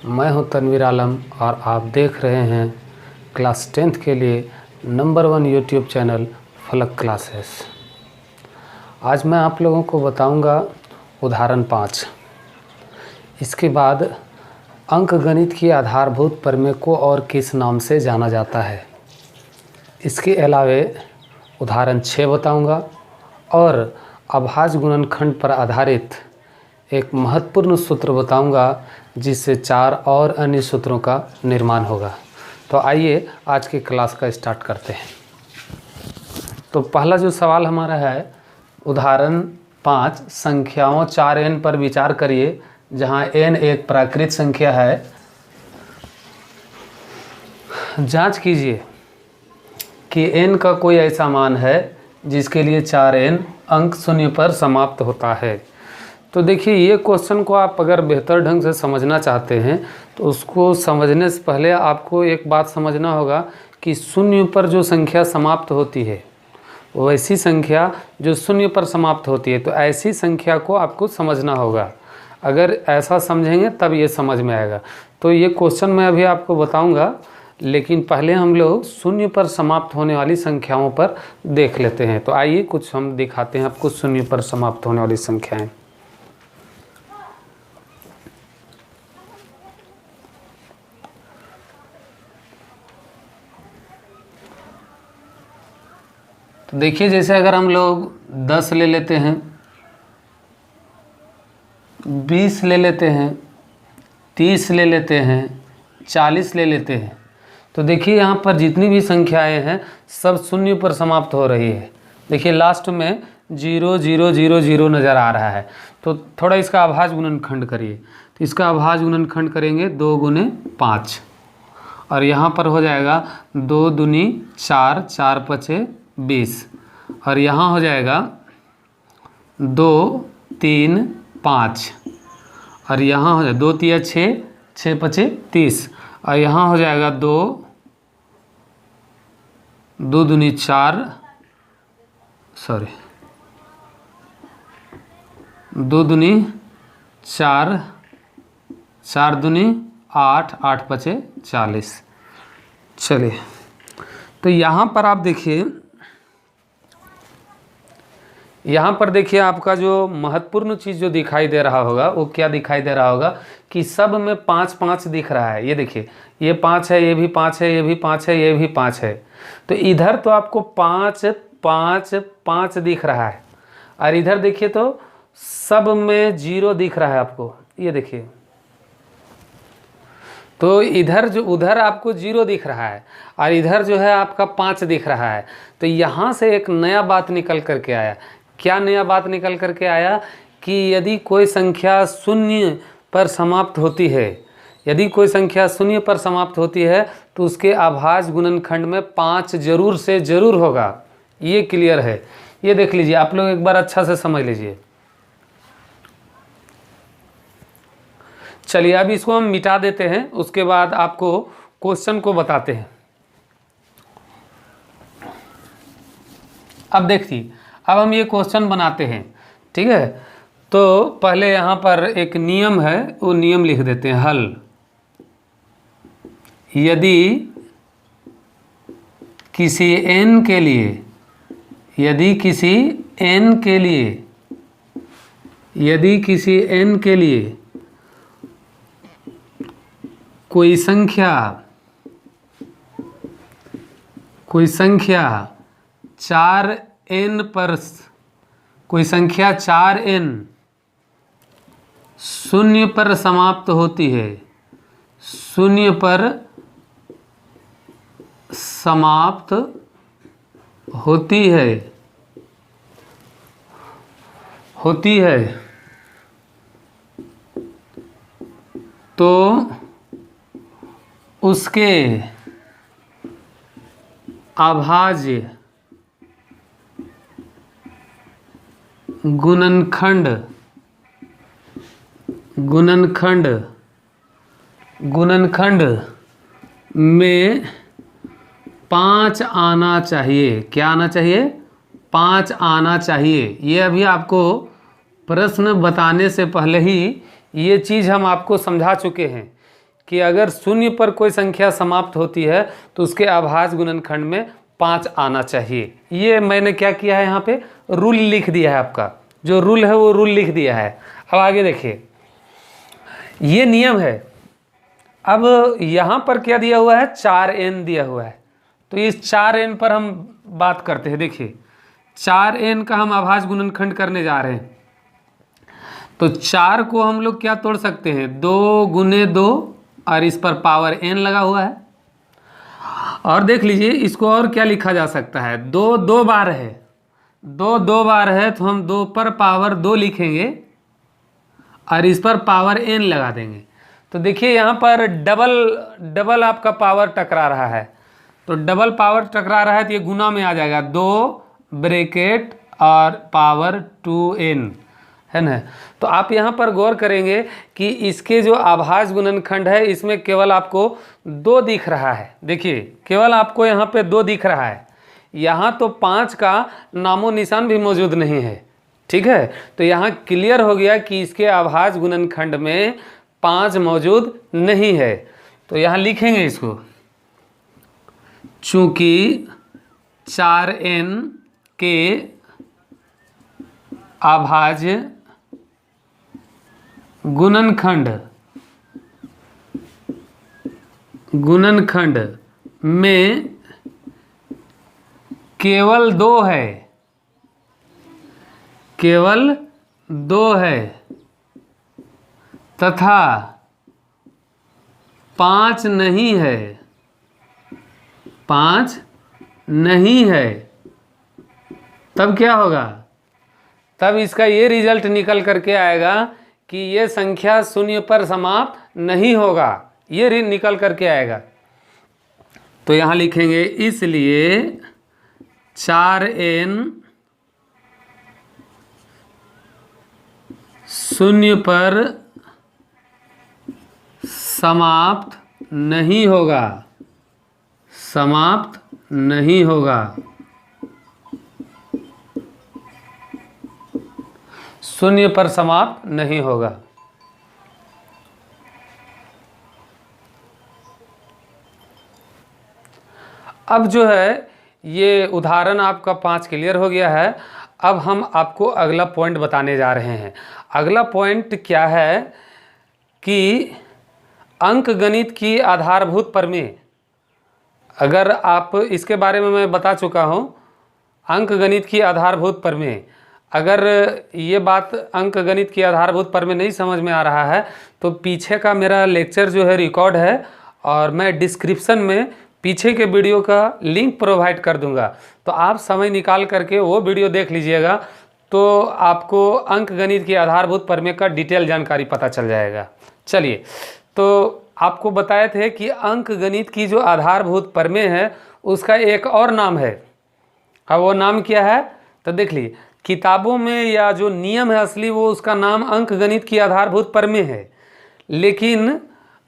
मैं हूं तनवीर आलम और आप देख रहे हैं क्लास 10th के लिए नंबर 1 यूट्यूब चैनल फलक क्लासेस। आज मैं आप लोगों को बताऊंगा उदाहरण 5। इसके बाद अंकगणित की आधारभूत प्रमेय को और किस नाम से जाना जाता है। इसके अलावे उदाहरण 6 बताऊंगा और अभाज्य गुणनखंड पर आधारित एक महत्वपूर्ण सूत्र बताऊंगा जिससे 4 और अन्य सूत्रों का निर्माण होगा। तो आइए आज की क्लास का स्टार्ट करते हैं। तो पहला जो सवाल हमारा है उदाहरण 5, संख्याओं 4n पर विचार करिए जहां n एक प्राकृत संख्या है। जांच कीजिए कि n का कोई ऐसा मान है जिसके लिए 4n अंक शून्य पर समाप्त होता है। तो देखिए, ये क्वेश्चन को आप अगर बेहतर ढंग से समझना चाहते हैं तो उसको समझने से पहले आपको एक बात समझना होगा कि शून्य पर जो संख्या समाप्त होती है वैसी संख्या जो शून्य पर समाप्त होती है, तो ऐसी संख्या को आपको समझना होगा। अगर ऐसा समझेंगे तब ये समझ में आएगा। तो ये क्वेश्चन मैं अभी आपको बताऊंगा, लेकिन पहले हम लोग शून्य पर समाप्त होने वाली संख्याओं पर देख लेते हैं। तो आइए कुछ हम दिखाते हैं आपको शून्य पर समाप्त होने वाली संख्याएं। तो देखिए, जैसे अगर हम लोग 10 ले लेते हैं, 20 ले लेते हैं, 30 ले लेते हैं, 40 ले लेते हैं, तो देखिए यहाँ पर जितनी भी संख्याएं हैं सब शून्य पर समाप्त हो रही है। देखिए लास्ट में 0 0 0 0 नज़र आ रहा है। तो थोड़ा इसका अभाज्य गुणनखंड करिए। तो इसका अभाज्य गुणनखंड करेंगे 2 गुने 5 और यहाँ पर हो जाएगा 2 दूनी 4, 4 पचे 20 और यहाँ हो जाएगा 2 3 5 और यहाँ हो जाएगा 2 तिया 6, 6 पचे 30 और यहाँ हो जाएगा 2 दूनी 4, 2 दूनी 4, 4 दूनी 8, 8 पचे 40। चलिए, तो यहाँ पर आप देखिए, यहाँ पर देखिए आपका जो महत्वपूर्ण चीज़ जो दिखाई दे रहा होगा वो क्या दिखाई दे रहा होगा कि सब में 5 5 दिख रहा है। ये देखिए, ये 5 है, ये भी 5 है, ये भी 5 है, ये भी 5 है। तो इधर तो आपको 5 5 5 दिख रहा है और इधर देखिए तो सब में 0 दिख रहा है आपको। ये देखिए, तो इधर जो उधर आपको 0 दिख रहा है और इधर जो है आपका 5 दिख रहा है। तो यहाँ से एक नया बात निकल करके आया। क्या नया बात निकल करके आया कि यदि कोई संख्या शून्य पर समाप्त होती है, यदि कोई संख्या शून्य पर समाप्त होती है तो उसके अभाज्य गुणनखंड में 5 जरूर से जरूर होगा। ये क्लियर है। ये देख लीजिए, आप लोग एक बार अच्छा से समझ लीजिए। चलिए, अब इसको हम मिटा देते हैं, उसके बाद आपको क्वेश्चन को बताते हैं। अब देखिए, अब हम ये क्वेश्चन बनाते हैं, ठीक है। तो पहले यहाँ पर एक नियम है, वो नियम लिख देते हैं। हल, यदि किसी n के लिए, यदि किसी n के लिए, यदि किसी n के लिए कोई संख्या 4n पर, कोई संख्या 4n शून्य पर समाप्त होती है, शून्य पर समाप्त होती है, तो उसके अभाज्य गुणनखंड में 5 आना चाहिए। क्या आना चाहिए? 5 आना चाहिए। ये अभी आपको प्रश्न बताने से पहले ही ये चीज़ हम आपको समझा चुके हैं कि अगर शून्य पर कोई संख्या समाप्त होती है तो उसके अभाज्य गुणनखंड में 5 आना चाहिए। ये मैंने क्या किया है, यहाँ पे रूल लिख दिया है, आपका जो रूल है वो रूल लिख दिया है। अब आगे देखिए, ये नियम है। अब यहाँ पर क्या दिया हुआ है, 4n दिया हुआ है, तो इस 4n पर हम बात करते हैं। देखिए 4n का हम अभाज्य गुणनखंड करने जा रहे हैं, तो 4 को हम लोग क्या तोड़ सकते हैं, 2 गुने 2 और इस पर पावर n लगा हुआ है। और देख लीजिए इसको और क्या लिखा जा सकता है, 2 2 बार है, 2 2 बार है तो हम 2 पर पावर 2 लिखेंगे और इस पर पावर n लगा देंगे। तो देखिए यहाँ पर डबल आपका पावर टकरा रहा है, तो डबल पावर टकरा रहा है तो ये गुना में आ जाएगा, 2 ब्रैकेट और पावर 2n, है ना। तो आप यहाँ पर गौर करेंगे कि इसके जो अभाज्य गुणनखंड है इसमें केवल आपको 2 दिख रहा है। देखिए केवल आपको यहाँ पे 2 दिख रहा है, यहाँ तो 5 का नामो निशान भी मौजूद नहीं है। ठीक है, तो यहाँ क्लियर हो गया कि इसके अभाज्य गुणनखंड में 5 मौजूद नहीं है। तो यहाँ लिखेंगे इसको, चूंकि 4n के अभाज्य गुणनखंड में केवल 2 है, केवल 2 है तथा 5 नहीं है, 5 नहीं है, तब क्या होगा, तब इसका ये रिजल्ट निकल करके आएगा कि ये संख्या शून्य पर समाप्त नहीं होगा, ये निकल करके आएगा। तो यहाँ लिखेंगे इसलिए 4n शून्य पर समाप्त नहीं होगा, समाप्त नहीं होगा, शून्य पर समाप्त नहीं होगा। अब जो है ये उदाहरण आपका 5 क्लियर हो गया है। अब हम आपको अगला पॉइंट बताने जा रहे हैं। अगला पॉइंट क्या है कि अंकगणित की आधारभूत प्रमेय, अगर आप इसके बारे में मैं बता चुका हूँ, अंकगणित की आधारभूत प्रमेय, अगर ये बात अंकगणित की आधारभूत प्रमेय नहीं समझ में आ रहा है तो पीछे का मेरा लेक्चर जो है रिकॉर्ड है और मैं डिस्क्रिप्शन में पीछे के वीडियो का लिंक प्रोवाइड कर दूंगा, तो आप समय निकाल करके वो वीडियो देख लीजिएगा, तो आपको अंकगणित की आधारभूत प्रमेय का डिटेल जानकारी पता चल जाएगा। चलिए, तो आपको बताए थे कि अंकगणित की जो आधारभूत प्रमेय है उसका एक और नाम है। अब वो नाम क्या है, तो देख लीजिए किताबों में या जो नियम है असली वो उसका नाम अंकगणित की आधारभूत प्रमेय है, लेकिन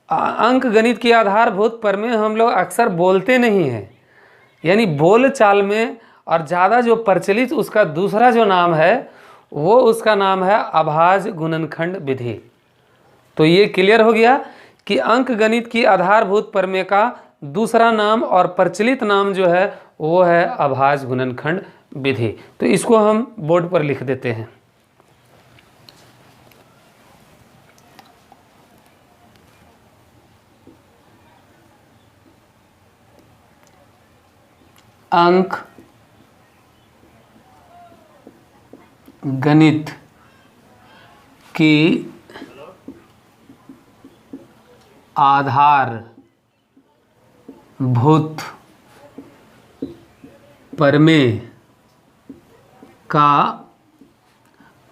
अंकगणित की आधारभूत प्रमेय हम लोग अक्सर बोलते नहीं हैं, यानी बोल चाल में और ज़्यादा जो प्रचलित उसका दूसरा जो नाम है वो उसका नाम है अभाज्य गुणनखंड विधि। तो ये क्लियर हो गया कि अंकगणित की आधारभूत प्रमेय का दूसरा नाम और प्रचलित नाम जो है वो है अभाज्य गुणनखंड विधि। तो इसको हम बोर्ड पर लिख देते हैं। अंक गणित की आधारभूत प्रमेय का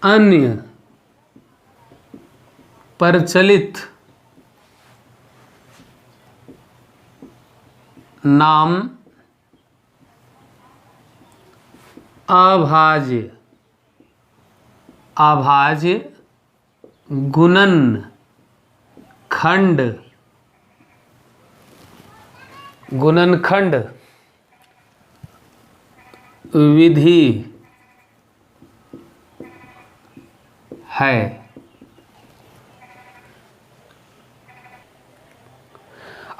अन्य प्रचलित नाम अभाज्य गुणनखंड विधि है।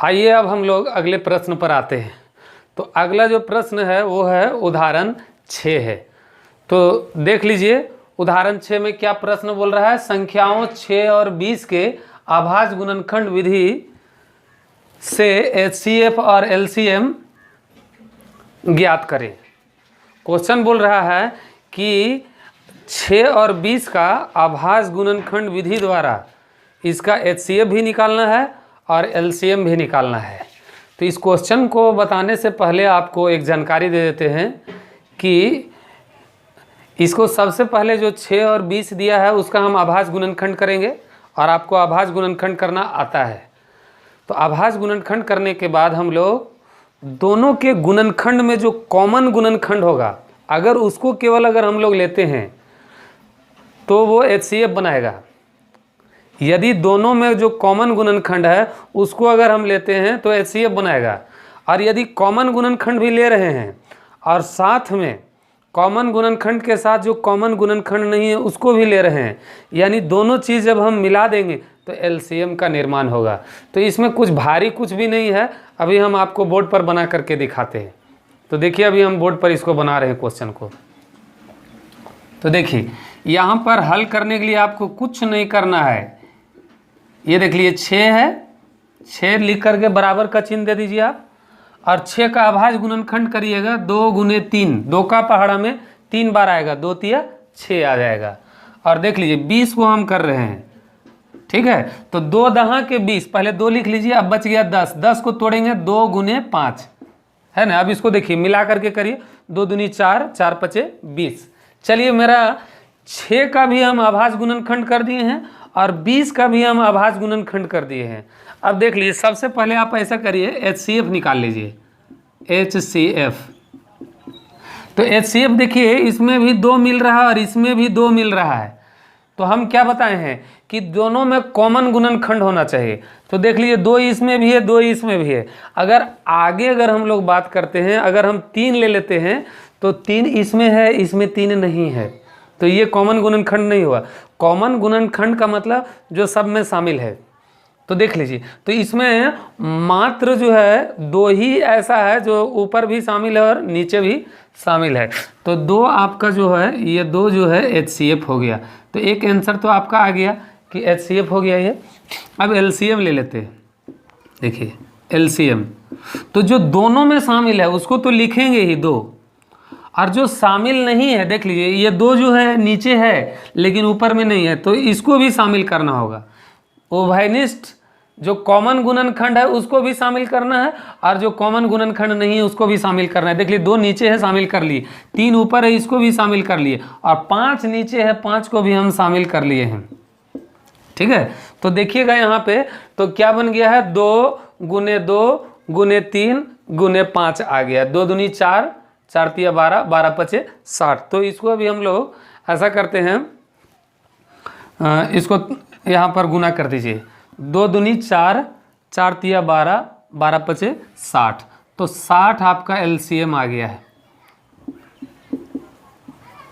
आइए अब हम लोग अगले प्रश्न पर आते हैं। तो अगला जो प्रश्न है वो है उदाहरण 6 है। तो देख लीजिए उदाहरण 6 में क्या प्रश्न बोल रहा है। संख्याओं 6 और 20 के अभाज्य गुणनखंड विधि से HCF और LCM ज्ञात करें। क्वेश्चन बोल रहा है कि 6 और 20 का अभाज्य गुणनखंड विधि द्वारा इसका HCF भी निकालना है और LCM भी निकालना है। तो इस क्वेश्चन को बताने से पहले आपको एक जानकारी दे देते हैं कि इसको सबसे पहले जो 6 और 20 दिया है उसका हम अभाज्य गुणनखंड करेंगे और आपको अभाज्य गुणनखंड करना आता है। तो अभाज्य गुणनखंड करने के बाद हम लोग दोनों के गुणनखंड में जो कॉमन गुणनखंड होगा अगर उसको केवल अगर हम लोग लेते हैं तो वो HCF बनाएगा। यदि दोनों में जो कॉमन गुणनखंड है उसको अगर हम लेते हैं तो HCF बनाएगा। और यदि कॉमन गुणनखंड भी ले रहे हैं और साथ में कॉमन गुणनखंड के साथ जो कॉमन गुणनखंड नहीं है उसको भी ले रहे हैं, यानी दोनों चीज़ जब हम मिला देंगे तो LCM का निर्माण होगा। तो इसमें कुछ भारी कुछ भी नहीं है। अभी हम आपको बोर्ड पर बना करके दिखाते हैं। तो देखिए अभी हम बोर्ड पर इसको बना रहे हैं क्वेश्चन को। तो देखिए यहाँ पर हल करने के लिए आपको कुछ नहीं करना है। ये देख लीजिए 6 है, 6 लिख करके बराबर का चिन्ह दे दीजिए आप और 6 का अभाज्य गुणनखंड करिएगा 2 गुने 3, 2 का पहाड़ा में 3 बार आएगा, 2 तिया 6 आ जाएगा। और देख लीजिए 20 को हम कर रहे हैं, ठीक है। तो 2 दहा के 20, पहले 2 लिख लीजिए, अब बच गया 10, 10 को तोड़ेंगे 2 गुने 5 है ना। अब इसको देखिए मिला करके करिए, 2 दूनी 4, 4 पचे 20। चलिए मेरा 6 का भी हम अभाज्य गुणनखंड कर दिए हैं और 20 का भी हम अभाज्य गुणनखंड कर दिए हैं। अब देख लीजिए सबसे पहले आप ऐसा करिए HCF निकाल लीजिए, HCF। तो HCF देखिए इसमें भी 2 मिल रहा है और इसमें भी 2 मिल रहा है। तो हम क्या बताए हैं कि दोनों में कॉमन गुणनखंड होना चाहिए। तो देख लीजिए 2 इसमें भी है, 2 इसमें भी है। अगर आगे अगर हम लोग बात करते हैं, अगर हम 3 ले लेते हैं तो 3 इसमें है, इसमें 3 नहीं है, तो ये कॉमन गुणनखंड नहीं हुआ। कॉमन गुणनखंड का मतलब जो सब में शामिल है। तो देख लीजिए तो इसमें मात्र जो है 2 ही ऐसा है जो ऊपर भी शामिल है और नीचे भी शामिल है। तो 2 आपका जो है ये 2 जो है HCF हो गया। तो एक आंसर तो आपका आ गया कि HCF हो गया ये। अब LCM ले लेते हैं। देखिए LCM तो जो दोनों में शामिल है उसको तो लिखेंगे ही 2, और जो शामिल नहीं है देख लीजिए ये 2 जो है नीचे है लेकिन ऊपर में नहीं है, तो इसको भी शामिल करना होगा। उभयनिष्ठ जो कॉमन गुणनखंड है उसको भी शामिल करना है और जो कॉमन गुणनखंड नहीं है उसको भी शामिल करना है। देख लीजिए 2 नीचे है, शामिल कर लिए, 3 ऊपर है, इसको भी शामिल कर लिए, और 5 नीचे है, 5 को भी हम शामिल कर लिए हैं, ठीक है। तो देखिएगा यहाँ पे तो क्या बन गया है, 2 गुने 2 गुने 3 गुने 5 आ गया। 2 दूनी 4, 4 तिया 12, 12 पचे 60। तो इसको अभी हम लोग ऐसा करते हैं, इसको यहाँ पर गुना कर दीजिए। 2 दूनी 4, 4 तिया 12, 12 पचे 60। तो 60 आपका LCM आ गया है।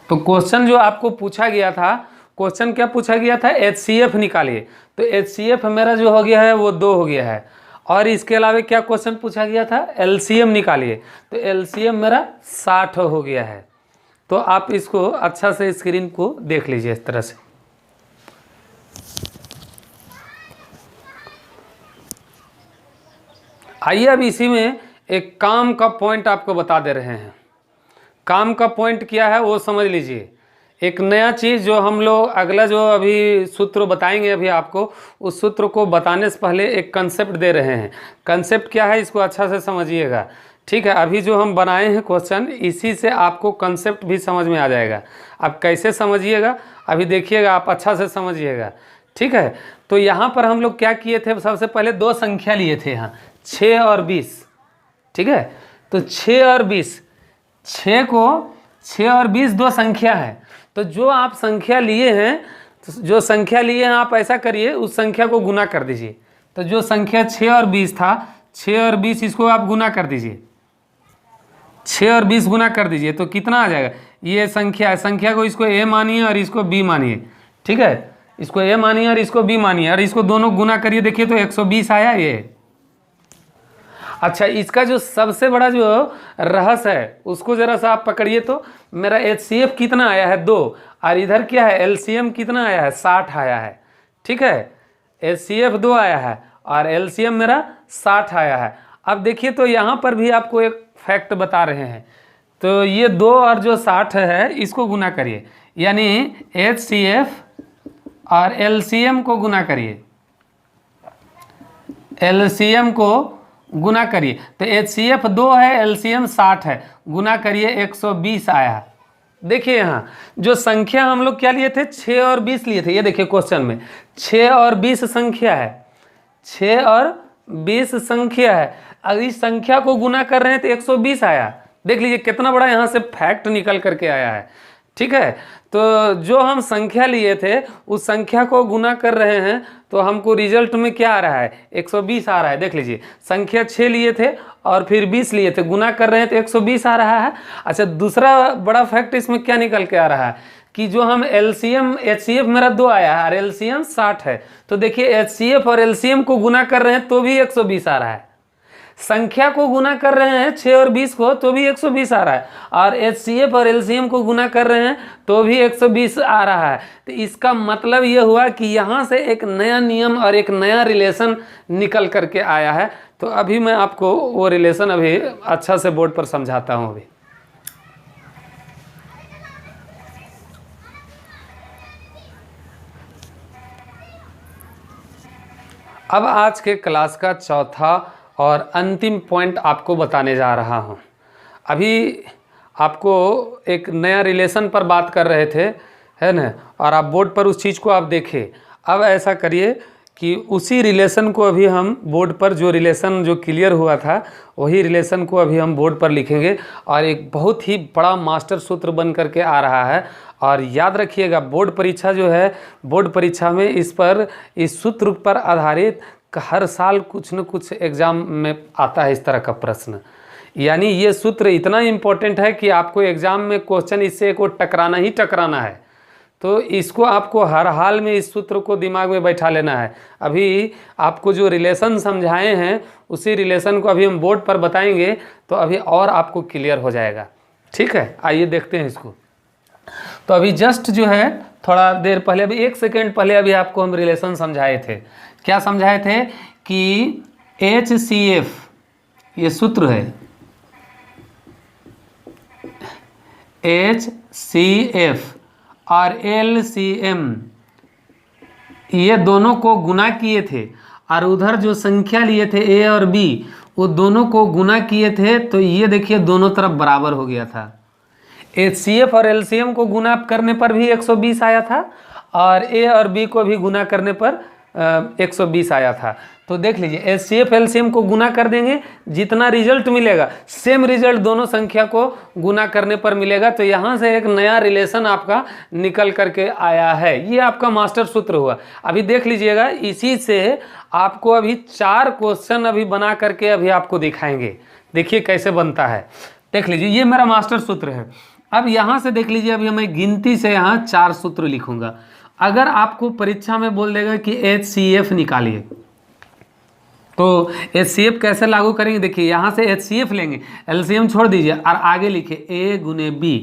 तो क्वेश्चन जो आपको पूछा गया था, क्वेश्चन क्या पूछा गया था, HCF निकालिए। तो HCF मेरा जो हो गया है वो 2 हो गया है। और इसके अलावा क्या क्वेश्चन पूछा गया था, LCM निकालिए। तो LCM मेरा 60 हो गया है। तो आप इसको अच्छा से स्क्रीन को देख लीजिए इस तरह से। आइए अब इसी में एक काम का पॉइंट आपको बता दे रहे हैं। काम का पॉइंट क्या है वो समझ लीजिए। एक नया चीज़ जो हम लोग अगला जो अभी सूत्र बताएंगे अभी आपको, उस सूत्र को बताने से पहले एक कंसेप्ट दे रहे हैं। कंसेप्ट क्या है इसको अच्छा से समझिएगा, ठीक है। अभी जो हम बनाए हैं क्वेश्चन, इसी से आपको कंसेप्ट भी समझ में आ जाएगा। आप कैसे समझिएगा अभी देखिएगा, आप अच्छा से समझिएगा, ठीक है। तो यहाँ पर हम लोग क्या किए थे, सबसे पहले 2 संख्या लिए थे यहाँ, 6 और 20, ठीक है। तो 6 और 20, 6 और 20 2 संख्या है। तो जो आप संख्या लिए हैं, तो जो संख्या लिए हैं आप ऐसा करिए, उस संख्या को गुना कर दीजिए। तो जो संख्या 6 और 20 था, 6 और 20 इसको आप गुना कर दीजिए, 6 और 20 गुना कर दीजिए। तो कितना आ जाएगा, ये संख्या है, संख्या को इसको A मानिए और इसको B मानिए, ठीक है। इसको A मानिए और इसको B मानिए और इसको दोनों गुना करिए, देखिए तो 120 आया ये, अच्छा, इसका जो सबसे बड़ा जो रहस्य है उसको ज़रा सा आप पकड़िए। तो मेरा HCF कितना आया है 2, और इधर क्या है LCM कितना आया है 60 आया है। ठीक है, HCF 2 आया है और LCM मेरा 60 आया है। अब देखिए तो यहाँ पर भी आपको एक फैक्ट बता रहे हैं। तो ये 2 और जो 60 है इसको गुना करिए, यानी HCF और LCM को गुना करिए, LCM को गुना करिए। तो HCF 2 है, LCM 60 है, गुना करिए 120 आया। देखिए यहाँ जो संख्या हम लोग क्या लिए थे 6 और 20 लिए थे। ये देखिए क्वेश्चन में 6 और 20 संख्या है, 6 और 20 संख्या है। अगर इस संख्या को गुना कर रहे हैं तो 120 आया। देख लीजिए कितना बड़ा यहाँ से फैक्ट निकल करके आया है। ठीक है, तो जो हम संख्या लिए थे उस संख्या को गुना कर रहे हैं तो हमको रिजल्ट में क्या आ रहा है 120 आ रहा है। देख लीजिए संख्या 6 लिए थे और फिर 20 लिए थे, गुना कर रहे हैं तो 120 आ रहा है। अच्छा, दूसरा बड़ा फैक्ट इसमें क्या निकल के आ रहा है कि जो हम LCM HCF मेरा 2 आया है और LCM 60 है। तो देखिए HCF और LCM को गुना कर रहे हैं तो भी 120 आ रहा है, संख्या को गुना कर रहे हैं 6 और 20 को तो भी 120 आ रहा है, और HCF और LCM को गुना कर रहे हैं तो भी 120 आ रहा है। तो इसका मतलब ये हुआ कि यहाँ से एक नया नियम और एक नया रिलेशन निकल करके आया है। तो अभी मैं आपको वो रिलेशन अभी अच्छा से बोर्ड पर समझाता हूँ। अभी अब आज के क्लास का चौथा और अंतिम पॉइंट आपको बताने जा रहा हूँ। अभी आपको एक नया रिलेशन पर बात कर रहे थे, है ना, और आप बोर्ड पर उस चीज़ को आप देखें। अब ऐसा करिए कि उसी रिलेशन को अभी हम बोर्ड पर, जो रिलेशन जो क्लियर हुआ था वही रिलेशन को अभी हम बोर्ड पर लिखेंगे, और एक बहुत ही बड़ा मास्टर सूत्र बन करके आ रहा है। और याद रखिएगा बोर्ड परीक्षा जो है, बोर्ड परीक्षा में इस सूत्र पर आधारित हर साल कुछ न कुछ एग्ज़ाम में आता है इस तरह का प्रश्न। यानी ये सूत्र इतना इम्पोर्टेंट है कि आपको एग्ज़ाम में क्वेश्चन इससे को टकराना ही टकराना है। तो इसको आपको हर हाल में इस सूत्र को दिमाग में बैठा लेना है। अभी आपको जो रिलेशन समझाए हैं उसी रिलेशन को अभी हम बोर्ड पर बताएंगे तो अभी और आपको क्लियर हो जाएगा। ठीक है, आइए देखते हैं इसको। तो अभी जस्ट जो है थोड़ा देर पहले, अभी 1 सेकेंड पहले अभी आपको हम रिलेशन समझाए थे। क्या समझाए थे कि HCF ये सूत्र है, HCF और LCM ये दोनों को गुना किए थे, और उधर जो संख्या लिए थे A और B वो दोनों को गुना किए थे। तो ये देखिए दोनों तरफ बराबर हो गया था। HCF और LCM को गुना करने पर भी 120 आया था, और A और B को भी गुना करने पर 120 आया था। तो देख लीजिए HCF LCM को गुना कर देंगे, जितना रिजल्ट मिलेगा सेम रिजल्ट दोनों संख्या को गुना करने पर मिलेगा। तो यहाँ से एक नया रिलेशन आपका निकल करके आया है। ये आपका मास्टर सूत्र हुआ। अभी देख लीजिएगा, इसी से आपको अभी 4 क्वेश्चन अभी बना करके अभी आपको दिखाएंगे। देखिए कैसे बनता है। देख लीजिए ये मेरा मास्टर सूत्र है। अब यहाँ से देख लीजिए, अभी मैं गिनती से यहाँ 4 सूत्र लिखूंगा। अगर आपको परीक्षा में बोल देगा कि HCF निकालिए तो HCF कैसे लागू करेंगे, देखिए यहाँ से HCF लेंगे, LCM छोड़ दीजिए और आगे लिखे A गुने B।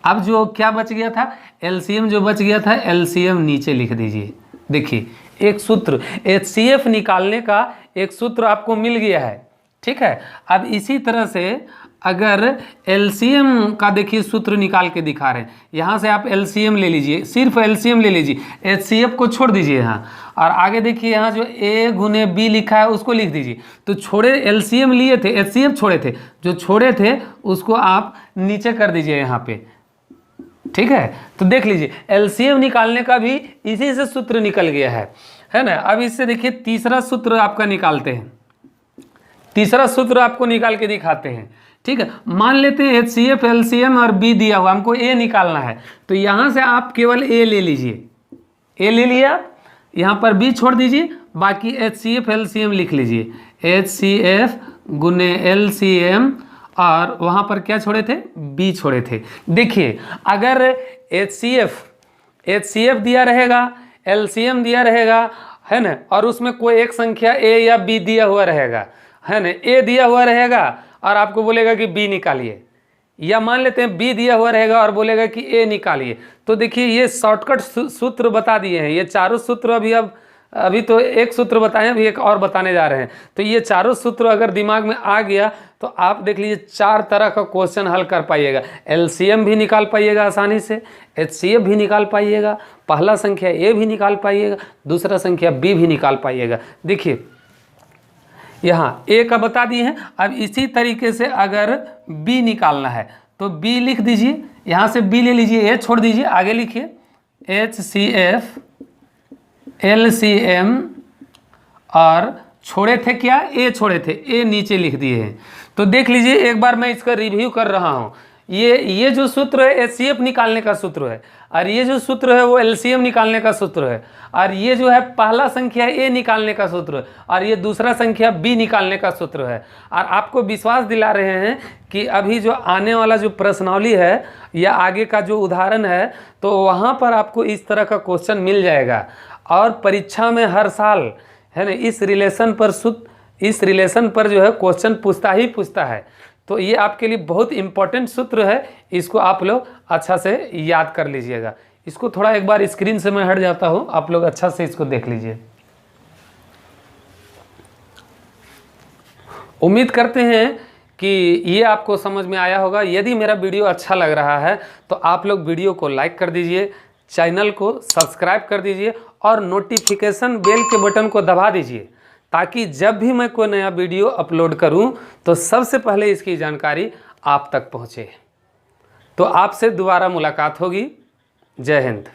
अब जो क्या बच गया था LCM, जो बच गया था LCM नीचे लिख दीजिए। देखिए एक सूत्र HCF निकालने का एक सूत्र आपको मिल गया है। ठीक है, अब इसी तरह से अगर LCM का देखिए सूत्र निकाल के दिखा रहे हैं, यहाँ से आप LCM ले लीजिए, सिर्फ LCM ले लीजिए, HCF को छोड़ दीजिए यहाँ, और आगे देखिए यहाँ जो A गुने B लिखा है उसको लिख दीजिए। तो छोड़े LCM लिए थे, HCF छोड़े थे, जो छोड़े थे उसको आप नीचे कर दीजिए यहाँ पे। ठीक है, तो देख लीजिए LCM निकालने का भी इसी से सूत्र निकल गया है ना। अब इससे देखिए तीसरा सूत्र आपका निकालते हैं, तीसरा सूत्र आपको निकाल के दिखाते हैं। ठीक है, मान लेते हैं HCF LCM और B दिया हुआ, हमको A निकालना है। तो यहाँ से आप केवल A ले लीजिए, A ले लिया, यहाँ पर B छोड़ दीजिए, बाकी HCF LCM लिख लीजिए, HCF गुने LCM, और वहाँ पर क्या छोड़े थे B छोड़े थे। देखिए अगर HCF दिया रहेगा, LCM दिया रहेगा, है ना, और उसमें कोई एक संख्या A या B दिया हुआ रहेगा, है ना, ए दिया हुआ रहेगा और आपको बोलेगा कि बी निकालिए, या मान लेते हैं बी दिया हुआ रहेगा और बोलेगा कि ए निकालिए। तो देखिए ये शॉर्टकट सूत्र बता दिए हैं, ये चारों सूत्र अभी तो एक सूत्र बताए, अभी एक और बताने जा रहे हैं। तो ये चारों सूत्र अगर दिमाग में आ गया तो आप देख लीजिए 4 तरह का क्वेश्चन हल कर पाइएगा। एलसीएम भी निकाल पाइएगा आसानी से, एचसीएफ भी निकाल पाइएगा, पहला संख्या ए भी निकाल पाइएगा, दूसरा संख्या बी भी निकाल पाइएगा। देखिए यहाँ ए का बता दिए हैं। अब इसी तरीके से अगर बी निकालना है तो बी लिख दीजिए, यहाँ से बी ले लीजिए, ए छोड़ दीजिए, आगे लिखिए एचसीएफ एलसीएम, और छोड़े थे क्या, ए छोड़े थे, ए नीचे लिख दिए हैं। तो देख लीजिए एक बार मैं इसका रिव्यू कर रहा हूँ। ये जो सूत्र है एचसीएफ निकालने का सूत्र है, और ये जो सूत्र है वो एलसीएम निकालने का सूत्र है, और ये जो है पहला संख्या ए निकालने का सूत्र है, और ये दूसरा संख्या बी निकालने का सूत्र है। और आपको विश्वास दिला रहे हैं कि अभी जो आने वाला जो प्रश्नावली है या आगे का जो उदाहरण है तो वहाँ पर आपको इस तरह का क्वेश्चन मिल जाएगा। और परीक्षा में हर साल है ना इस रिलेशन पर जो है क्वेश्चन पूछता ही पूछता है। तो ये आपके लिए बहुत इंपॉर्टेंट सूत्र है, इसको आप लोग अच्छा से याद कर लीजिएगा। इसको थोड़ा एक बार स्क्रीन से मैं हट जाता हूँ, आप लोग अच्छा से इसको देख लीजिए। उम्मीद करते हैं कि ये आपको समझ में आया होगा। यदि मेरा वीडियो अच्छा लग रहा है तो आप लोग वीडियो को लाइक कर दीजिए, चैनल को सब्सक्राइब कर दीजिए और नोटिफिकेशन बेल के बटन को दबा दीजिए, ताकि जब भी मैं कोई नया वीडियो अपलोड करूं तो सबसे पहले इसकी जानकारी आप तक पहुंचे। तो आपसे दोबारा मुलाकात होगी। जय हिंद।